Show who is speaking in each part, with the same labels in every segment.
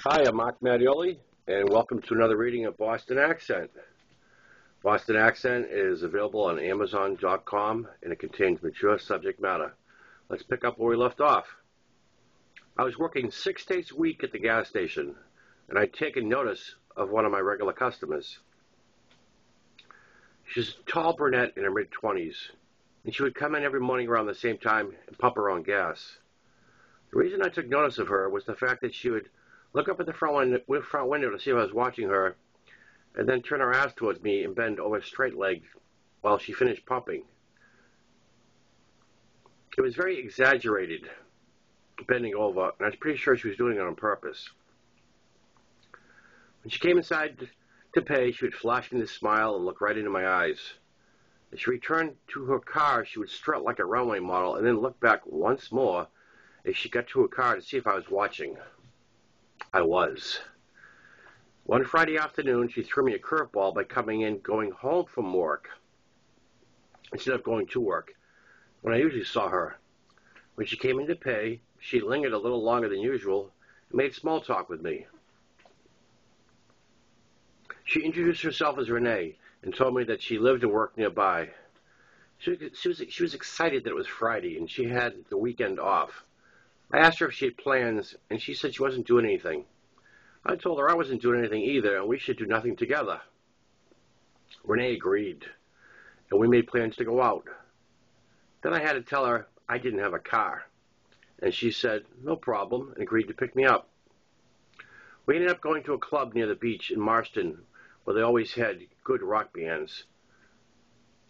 Speaker 1: Hi, I'm Mark Mattioli, and welcome to another reading of Boston Accent. Boston Accent is available on Amazon.com, and it contains mature subject matter. Let's pick up where we left off. I was working 6 days a week at the gas station, and I'd taken notice of one of my regular customers. She's a tall brunette in her mid-20s, and she would come in every morning around the same time and pump her own gas. The reason I took notice of her was the fact that she would look up at the front window to see if I was watching her, and then turn her ass towards me and bend over straight-legged while she finished pumping. It was very exaggerated, bending over, and I was pretty sure she was doing it on purpose. When she came inside to pay, she would flash me this smile and look right into my eyes. As she returned to her car, she would strut like a runway model and then look back once more as she got to her car to see if I was watching. I was. One Friday afternoon, she threw me a curveball by going home from work instead of going to work when I usually saw her. When she came in to pay, she lingered a little longer than usual and made small talk with me. She introduced herself as Renee and told me that she lived and worked nearby. She was excited that it was Friday and she had the weekend off. I asked her if she had plans, and she said she wasn't doing anything. I told her I wasn't doing anything either, and we should do nothing together. Renee agreed, and we made plans to go out. Then I had to tell her I didn't have a car, and she said, no problem, and agreed to pick me up. We ended up going to a club near the beach in Marston, where they always had good rock bands.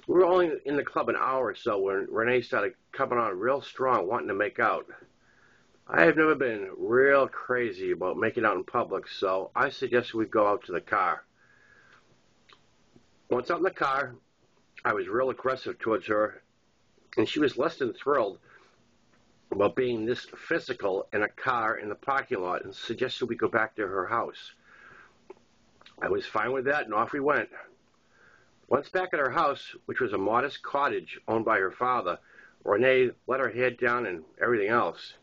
Speaker 1: We were only in the club an hour or so when Renee started coming on real strong, wanting to make out. I have never been real crazy about making out in public, so I suggested we go out to the car. Once out in the car, I was real aggressive towards her, and she was less than thrilled about being this physical in a car in the parking lot and suggested we go back to her house. I was fine with that, and off we went. Once back at her house, which was a modest cottage owned by her father, Renee let her head down and everything else.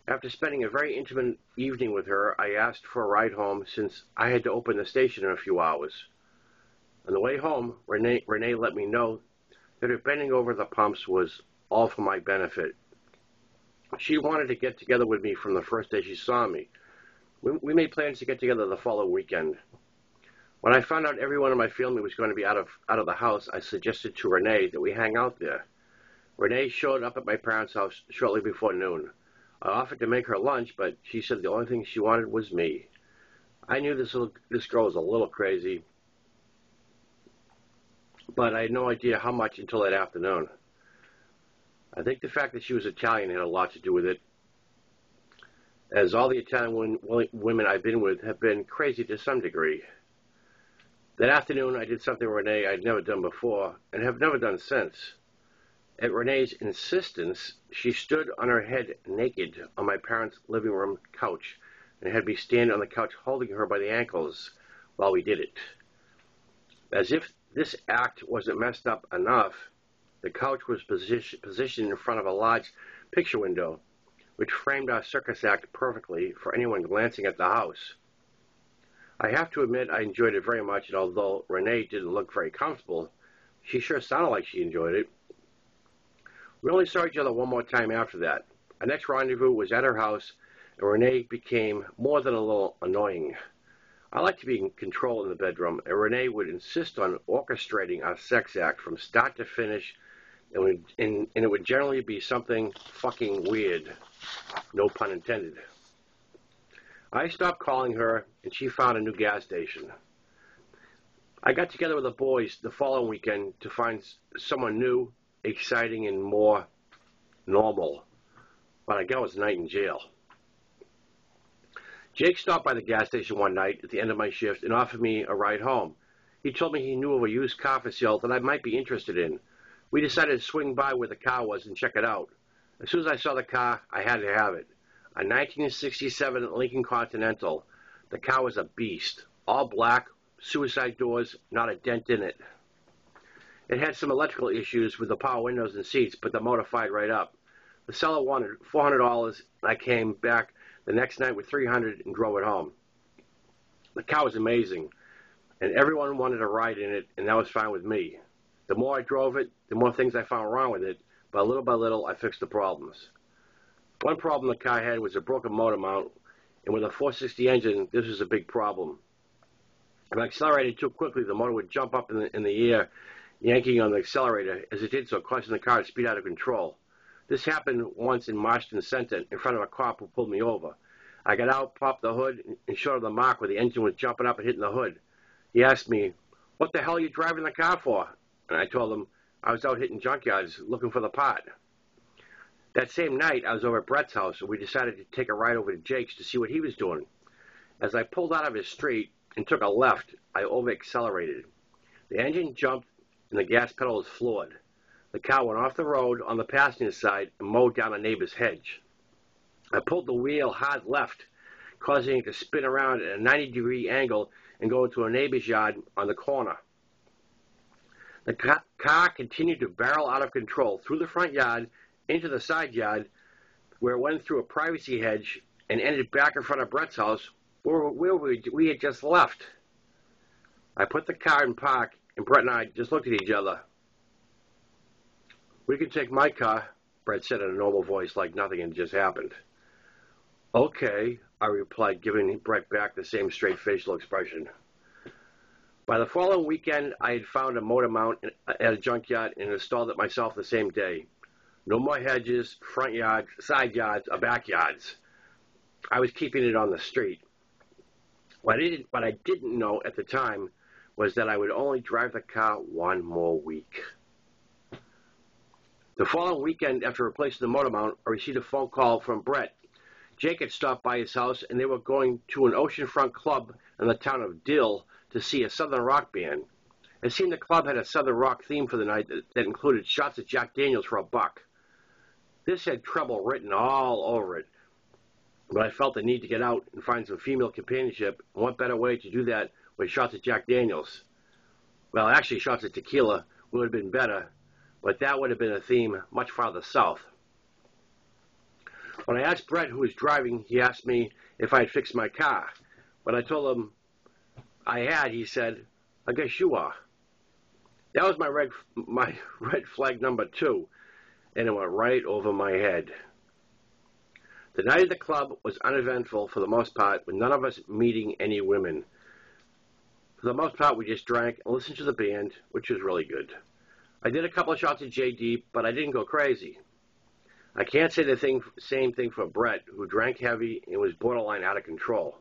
Speaker 1: After spending a very intimate evening with her, I asked for a ride home since I had to open the station in a few hours. On the way home, Renee let me know that her bending over the pumps was all for my benefit. She wanted to get together with me from the first day she saw me. We made plans to get together the following weekend. When I found out everyone in my family was going to be out of the house, I suggested to Renee that we hang out there. Renee showed up at my parents' house shortly before noon. I offered to make her lunch, but she said the only thing she wanted was me. I knew this girl was a little crazy, but I had no idea how much until that afternoon. I think the fact that she was Italian had a lot to do with it, as all the Italian women I've been with have been crazy to some degree. That afternoon, I did something Renee I'd never done before, and have never done since. At Renee's insistence, she stood on her head naked on my parents' living room couch and had me stand on the couch holding her by the ankles while we did it. As if this act wasn't messed up enough, the couch was positioned in front of a large picture window, which framed our circus act perfectly for anyone glancing at the house. I have to admit I enjoyed it very much, and although Renee didn't look very comfortable, she sure sounded like she enjoyed it. We only saw each other one more time after that. Our next rendezvous was at her house, and Renee became more than a little annoying. I like to be in control in the bedroom, and Renee would insist on orchestrating our sex act from start to finish, and it would generally be something fucking weird. No pun intended. I stopped calling her, and she found a new gas station. I got together with the boys the following weekend to find someone new, exciting, and more normal, but I got was night in jail. Jake stopped by the gas station one night at the end of my shift and offered me a ride home. He told me he knew of a used car for sale that I might be interested in. We decided to swing by where the car was and check it out. As soon as I saw the car, I had to have it. A 1967 Lincoln Continental. The car was a beast. All black, suicide doors, not a dent in it. It had some electrical issues with the power windows and seats, but the motor fired right up. The seller wanted $400, and I came back the next night with 300 and drove it home. The car was amazing, and everyone wanted to ride in it, and that was fine with me. The more I drove it, the more things I found wrong with it, but little by little, I fixed the problems. One problem the car had was a broken motor mount, and with a 460 engine, this was a big problem. If I accelerated too quickly, the motor would jump up in the air, yanking on the accelerator. As it did so, causing the car to speed out of control. This happened once in Marston Center in front of a cop who pulled me over. I got out, popped the hood, and showed him the mark where the engine was jumping up and hitting the hood. He asked me, "What the hell are you driving the car for?" And I told him I was out hitting junkyards looking for the part. That same night, I was over at Brett's house, and we decided to take a ride over to Jake's to see what he was doing. As I pulled out of his street and took a left, I over-accelerated. The engine jumped, and the gas pedal was floored. The car went off the road on the passenger side and mowed down a neighbor's hedge. I pulled the wheel hard left, causing it to spin around at a 90-degree angle and go into a neighbor's yard on the corner. The car continued to barrel out of control through the front yard, into the side yard, where it went through a privacy hedge and ended back in front of Brett's house, where we had just left. I put the car in park, and Brett and I just looked at each other. "We can take my car," Brett said in a normal voice, like nothing had just happened. "Okay," I replied, giving Brett back the same straight facial expression. By the following weekend, I had found a motor mount at a junkyard and installed it myself the same day. No more hedges, front yards, side yards, or backyards. I was keeping it on the street. What I didn't know at the time was that I would only drive the car one more week. The following weekend, after replacing the motor mount, I received a phone call from Brett. Jake had stopped by his house, and they were going to an oceanfront club in the town of Dill to see a Southern rock band. It seemed the club had a Southern rock theme for the night that included shots of Jack Daniels for $1. This had trouble written all over it, but I felt the need to get out and find some female companionship, and what better way to do that with shots of Jack Daniels? Well, actually, shots of tequila would have been better, but that would have been a theme much farther south. When I asked Brett who was driving, he asked me if I had fixed my car. When I told him I had, he said, "I guess you are." That was my red flag number 2, and it went right over my head. The night at the club was uneventful for the most part, with none of us meeting any women. For the most part, we just drank and listened to the band, which was really good. I did a couple of shots of JD, but I didn't go crazy. I can't say the same thing for Brett, who drank heavy and was borderline out of control.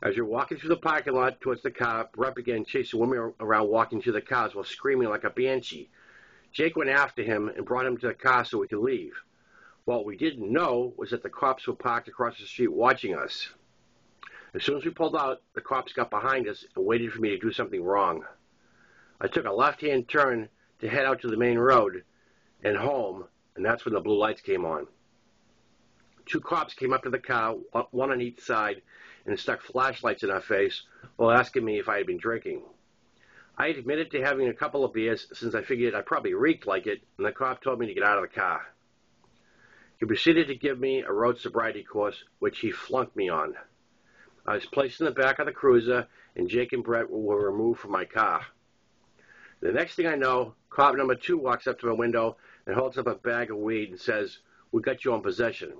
Speaker 1: As we were walking through the parking lot towards the car, Brett began chasing women around walking to the cars while screaming like a banshee. Jake went after him and brought him to the car so we could leave. What we didn't know was that the cops were parked across the street watching us. As soon as we pulled out, the cops got behind us and waited for me to do something wrong. I took a left-hand turn to head out to the main road and home, and that's when the blue lights came on. 2 cops came up to the car, one on each side, and stuck flashlights in our face while asking me if I had been drinking. I admitted to having a couple of beers since I figured I probably reeked like it, and the cop told me to get out of the car. He proceeded to give me a road sobriety course, which he flunked me on. I was placed in the back of the cruiser, and Jake and Brett were removed from my car. The next thing I know, cop number 2 walks up to my window and holds up a bag of weed and says, "We got you on possession."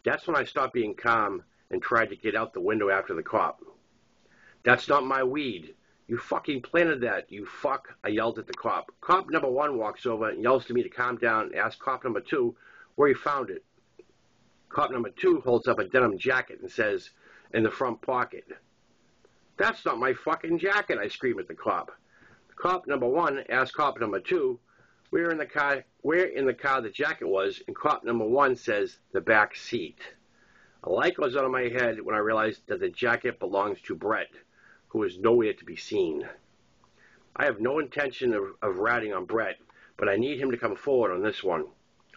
Speaker 1: That's when I stopped being calm and tried to get out the window after the cop. "That's not my weed. You fucking planted that, you fuck," I yelled at the cop. Cop number 1 walks over and yells to me to calm down and asks cop number 2 where he found it. Cop number 2 holds up a denim jacket and says, "In the front pocket." "That's not my fucking jacket," I scream at the cop. Cop number 1 asked cop number 2 where in the car the jacket was, and cop number 1 says, "The back seat." A light goes on in my head when I realize that the jacket belongs to Brett, who is nowhere to be seen. I have no intention of ratting on Brett, but I need him to come forward on this one.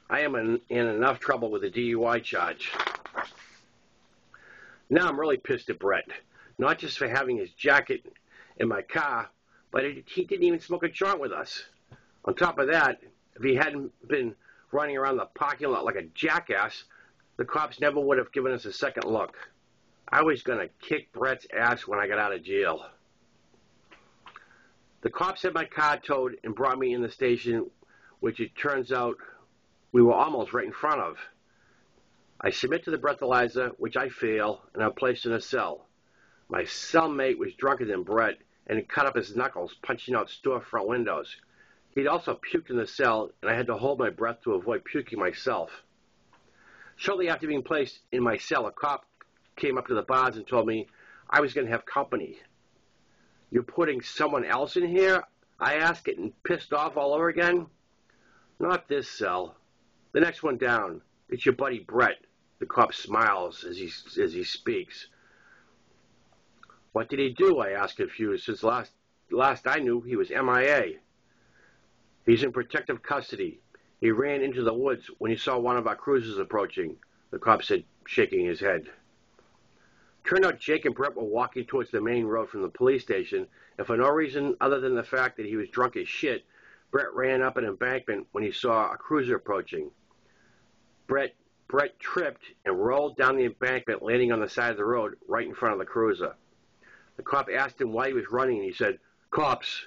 Speaker 1: I am in enough trouble with a DUI charge. Now I'm really pissed at Brett, not just for having his jacket in my car, but he didn't even smoke a joint with us. On top of that, if he hadn't been running around the parking lot like a jackass, the cops never would have given us a second look. I was going to kick Brett's ass when I got out of jail. The cops had my car towed and brought me in the station, which it turns out we were almost right in front of. I submit to the breathalyzer, which I fail, and I'm placed in a cell. My cellmate was drunker than Brett and had cut up his knuckles punching out storefront windows. He'd also puked in the cell, and I had to hold my breath to avoid puking myself. Shortly after being placed in my cell, a cop came up to the bars and told me I was going to have company. "You're putting someone else in here?" I asked, getting pissed off all over again. "Not this cell. The next one down. It's your buddy Brett." The cop smiles as he speaks. "What did he do?" I asked, confused, since last I knew he was MIA. "He's in protective custody. He ran into the woods when he saw one of our cruisers approaching," the cop said, shaking his head. Turned out Jake and Brett were walking towards the main road from the police station, and for no reason other than the fact that he was drunk as shit, Brett ran up an embankment when he saw a cruiser approaching. Brett tripped and rolled down the embankment, landing on the side of the road right in front of the cruiser. The cop asked him why he was running, and he said, "Cops."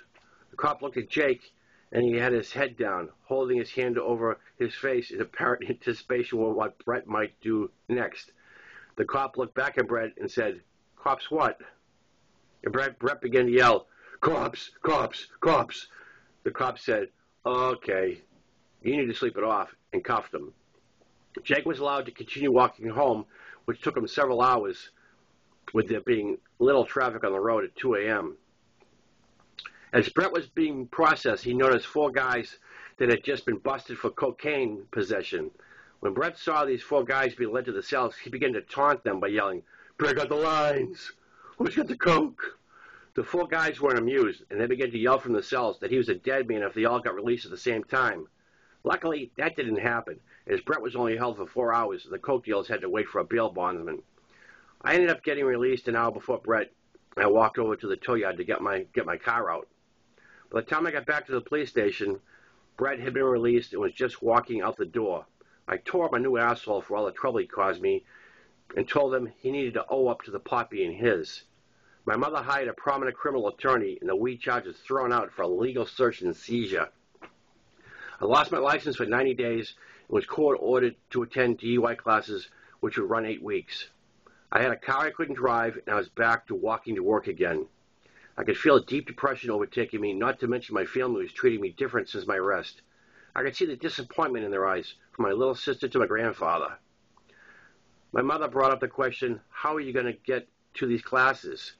Speaker 1: The cop looked at Jake, and he had his head down, holding his hand over his face in apparent anticipation of what Brett might do next. The cop looked back at Brett and said, "Cops what?" And Brett began to yell, "Cops, cops, cops." The cop said, "Okay, you need to sleep it off," and cuffed him. Jake was allowed to continue walking home, which took him several hours, with there being little traffic on the road at 2 a.m. As Brett was being processed, he noticed 4 guys that had just been busted for cocaine possession. When Brett saw these 4 guys being led to the cells, he began to taunt them by yelling, "Break out the lines! Who's got the coke?" The 4 guys weren't amused, and they began to yell from the cells that he was a dead man if they all got released at the same time. Luckily, that didn't happen, as Brett was only held for 4 hours, and the coke dealers had to wait for a bail bondsman. I ended up getting released an hour before Brett, and I walked over to the tow yard to get my car out. By the time I got back to the police station, Brett had been released and was just walking out the door. I tore up my new asshole for all the trouble he caused me and told him he needed to owe up to the pot being his. My mother hired a prominent criminal attorney, and the weed charge was thrown out for a legal search and seizure. I lost my license for 90 days and was court-ordered to attend DUI classes, which would run 8 weeks. I had a car I couldn't drive, and I was back to walking to work again. I could feel a deep depression overtaking me, not to mention my family was treating me different since my arrest. I could see the disappointment in their eyes, from my little sister to my grandfather. My mother brought up the question, how are you going to get to these classes?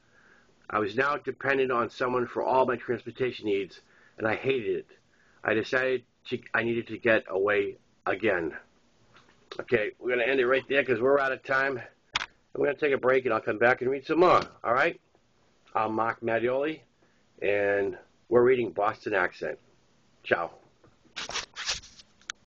Speaker 1: I was now dependent on someone for all my transportation needs, and I hated it. I decided I needed to get away again. Okay, we're going to end it right there because we're out of time. I'm going to take a break, and I'll come back and read some more, all right? I'm Mattioli, and we're reading Boston Accent. Ciao.